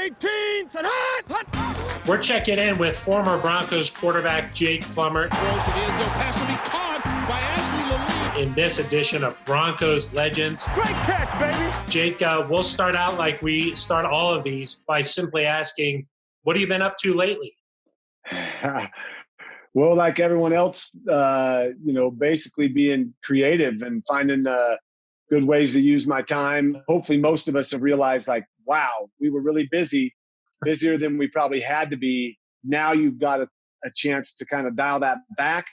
18, said hot. We're checking in with former Broncos quarterback Jake Plummer. Throws to the end zone, pass to be caught by Ashley Lilly. In this edition of Broncos Legends. Great catch, baby. Jake, we'll start out like we start all of these by simply asking, what have you been up to lately? Well, like everyone else, basically being creative and finding good ways to use my time. Hopefully most of us have realized, like, wow, we were really busy, busier than we probably had to be. Now you've got a chance to kind of dial that back.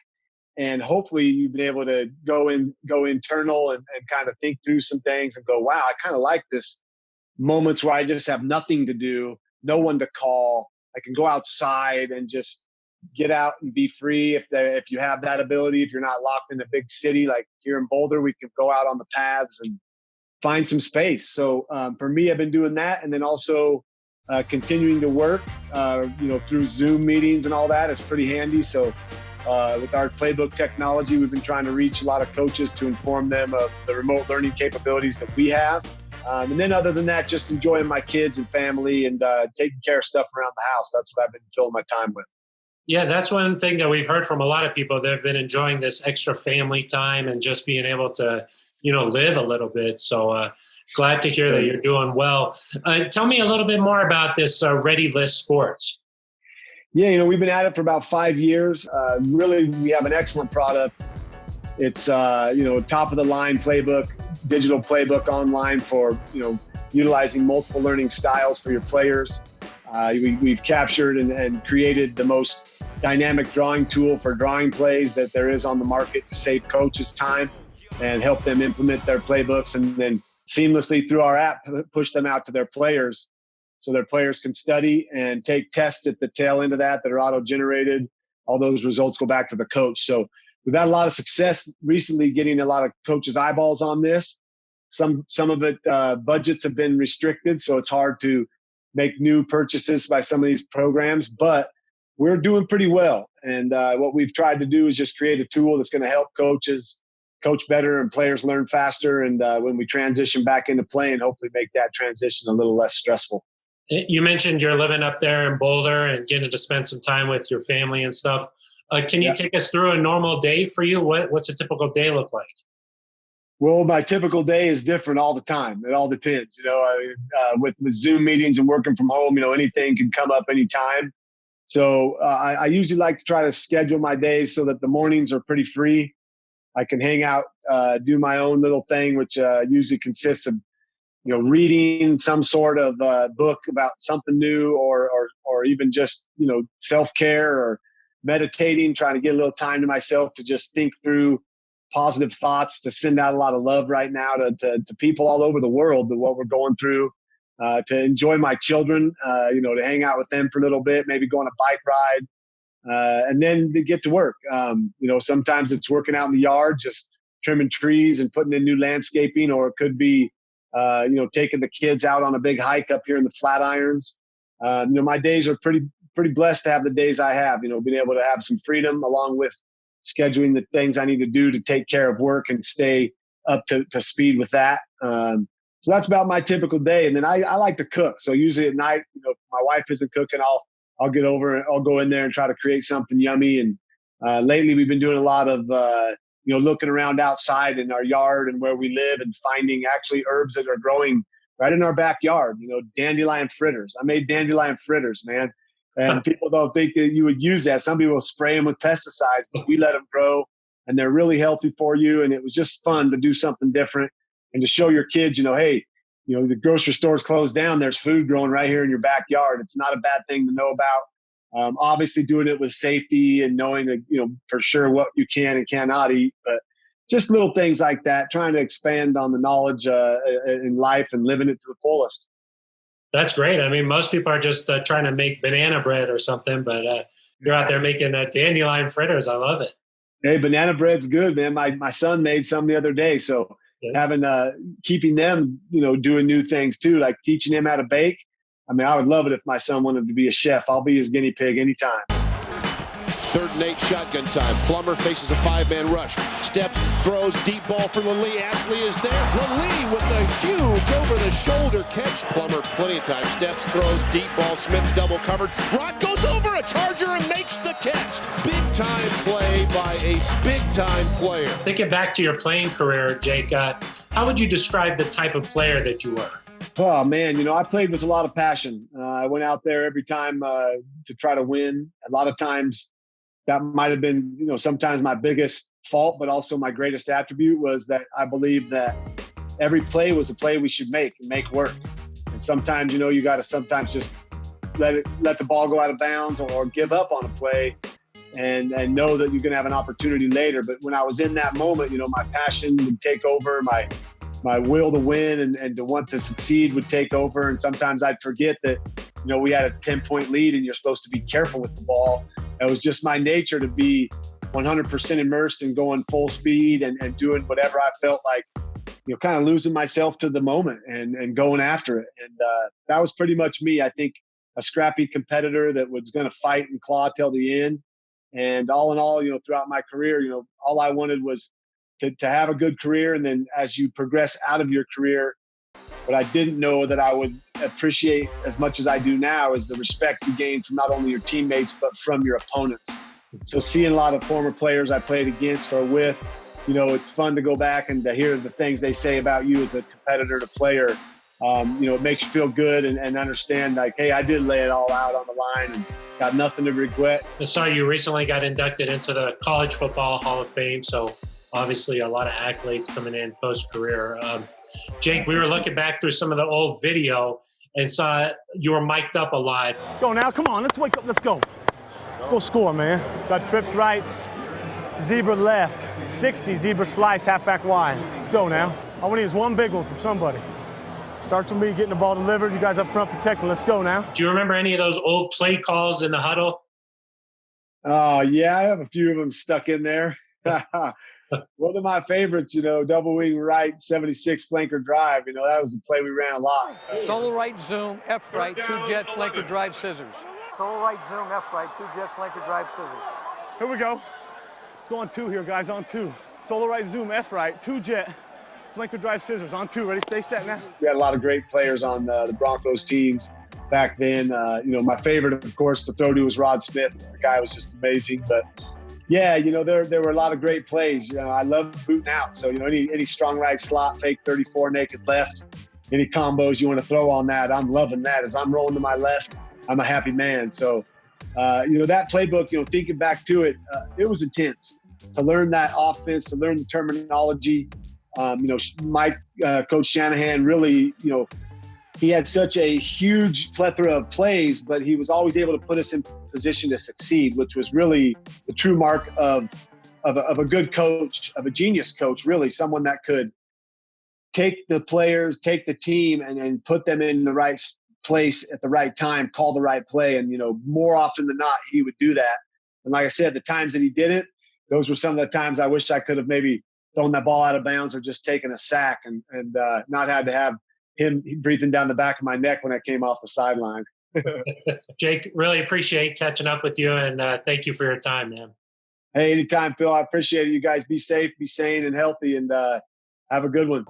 And hopefully you've been able to go internal and kind of think through some things and go, wow, I kind of like this moments where I just have nothing to do, no one to call. I can go outside and just get out and be free if you have that ability. If you're not locked in a big city like here in Boulder, we can go out on the paths and find some space. So for me, I've been doing that, and then also continuing to work, through Zoom meetings and all that is pretty handy. So with our playbook technology, we've been trying to reach a lot of coaches to inform them of the remote learning capabilities that we have. And then other than that, just enjoying my kids and family and taking care of stuff around the house. That's what I've been filling my time with. Yeah, that's one thing that we've heard from a lot of people. They've been enjoying this extra family time and just being able to, live a little bit. So glad to hear that you're doing well. Tell me a little bit more about this Ready List Sports. Yeah, we've been at it for about 5 years. Really, we have an excellent product. It's, top of the line playbook, digital playbook online for, utilizing multiple learning styles for your players. We've captured and created the most dynamic drawing tool for drawing plays that there is on the market to save coaches time and help them implement their playbooks, and then seamlessly through our app, push them out to their players so their players can study and take tests at the tail end of that are auto-generated. All those results go back to the coach. So we've had a lot of success recently getting a lot of coaches' eyeballs on this. Some of it, budgets have been restricted, so it's hard to make new purchases by some of these programs, but we're doing pretty well. And what we've tried to do is just create a tool that's going to help coaches coach better and players learn faster. And when we transition back into playing, hopefully make that transition a little less stressful. You mentioned you're living up there in Boulder and getting to spend some time with your family and stuff. Can you take us through a normal day for you? What's a typical day look like? Well, my typical day is different all the time. It all depends. With Zoom meetings and working from home, anything can come up anytime. So I usually like to try to schedule my days so that the mornings are pretty free. I can hang out, do my own little thing, which usually consists of, reading some sort of book about something new or even just, self-care or meditating, trying to get a little time to myself to just think through positive thoughts, to send out a lot of love right now to people all over the world, to what we're going through, to enjoy my children, to hang out with them for a little bit, maybe go on a bike ride, and then to get to work. Sometimes it's working out in the yard, just trimming trees and putting in new landscaping, or it could be, taking the kids out on a big hike up here in the Flatirons. My days are pretty blessed to have the days I have, being able to have some freedom along with scheduling the things I need to do to take care of work and stay up to speed with that. So that's about my typical day. And then I like to cook. So usually at night, if my wife isn't cooking, I'll get over and I'll go in there and try to create something yummy. And lately we've been doing a lot of, looking around outside in our yard and where we live and finding actually herbs that are growing right in our backyard, dandelion fritters. I made dandelion fritters, man. And people don't think that you would use that. Some people spray them with pesticides, but we let them grow and they're really healthy for you. And it was just fun to do something different and to show your kids, hey, the grocery store's closed down. There's food growing right here in your backyard. It's not a bad thing to know about. Obviously doing it with safety and knowing that, for sure what you can and cannot eat, but just little things like that, trying to expand on the knowledge in life and living it to the fullest. That's great. I mean, most people are just trying to make banana bread or something, but you're out there making dandelion fritters. I love it. Hey, banana bread's good, man. My son made some the other day. So keeping them, doing new things too, like teaching him how to bake. I mean, I would love it if my son wanted to be a chef. I'll be his guinea pig anytime. 3rd and 8 shotgun time. Plummer faces a 5-man rush. Steps, throws, deep ball for Lalee. Ashley is there. Lalee with the huge over-the-shoulder catch. Plummer plenty of time. Steps, throws, deep ball. Smith double covered. Rock goes over a Charger and makes the catch. Big-time play by a big-time player. Thinking back to your playing career, Jake, how would you describe the type of player that you were? Oh, man, I played with a lot of passion. I went out there every time to try to win. A lot of times that might have been, sometimes my biggest fault, but also my greatest attribute was that I believed that every play was a play we should make and make work. And sometimes, you got to sometimes just let the ball go out of bounds or give up on a play and know that you're going to have an opportunity later. But when I was in that moment, my passion would take over, my will to win and to want to succeed would take over. And sometimes I'd forget that, we had a 10-point lead and you're supposed to be careful with the ball. It was just my nature to be 100% immersed and going full speed and doing whatever I felt like, kind of losing myself to the moment and going after it. And that was pretty much me. I think a scrappy competitor that was going to fight and claw till the end. And all in all, throughout my career, all I wanted was to have a good career. And then as you progress out of your career, what I didn't know that I would appreciate as much as I do now is the respect you gain from not only your teammates, but from your opponents. So seeing a lot of former players I played against or with, it's fun to go back and to hear the things they say about you as a competitor to player. It makes you feel good and understand like, hey, I did lay it all out on the line and got nothing to regret. I saw you recently got inducted into the College Football Hall of Fame. So obviously a lot of accolades coming in post-career. Jake, we were looking back through some of the old video and saw you were mic'd up a lot. Let's go now. Come on, let's wake up. Let's go. Let's go score, man. Got trips right, zebra left, 60, zebra slice, halfback wide. Let's go now. I want to use one big one from somebody. Starts with me getting the ball delivered. You guys up front protecting. Let's go now. Do you remember any of those old play calls in the huddle? Yeah, I have a few of them stuck in there. One of my favorites, double wing right, 76 flanker drive. That was a play we ran a lot. Solo right, zoom, F right, 2 jet, flanker drive, scissors. Solo right, zoom, F right, 2 jet, flanker drive, scissors. Here we go. Let's go on 2 here, guys, on 2. Solo right, zoom, F right, 2 jet, flanker drive, scissors, on 2. Ready, stay set now. We had a lot of great players on the Broncos teams back then. My favorite, of course, to throw to was Rod Smith. The guy was just amazing, but yeah, there were a lot of great plays. I love booting out. So, any strong right slot, fake 34, naked left, any combos you want to throw on that, I'm loving that. As I'm rolling to my left, I'm a happy man. So, that playbook, thinking back to it, it was intense to learn that offense, to learn the terminology. My coach Shanahan really, he had such a huge plethora of plays, but he was always able to put us in position to succeed, which was really the true mark of a good coach, of a genius coach, really someone that could take the players, take the team and put them in the right place at the right time, call the right play. And, more often than not, he would do that. And like I said, the times that he did it, those were some of the times I wish I could have maybe thrown that ball out of bounds or just taken a sack and not had to have him breathing down the back of my neck when I came off the sideline. Jake, really appreciate catching up with you, and thank you for your time, man. Hey, anytime, Phil. I appreciate it. You guys be safe, be sane and healthy, and have a good one.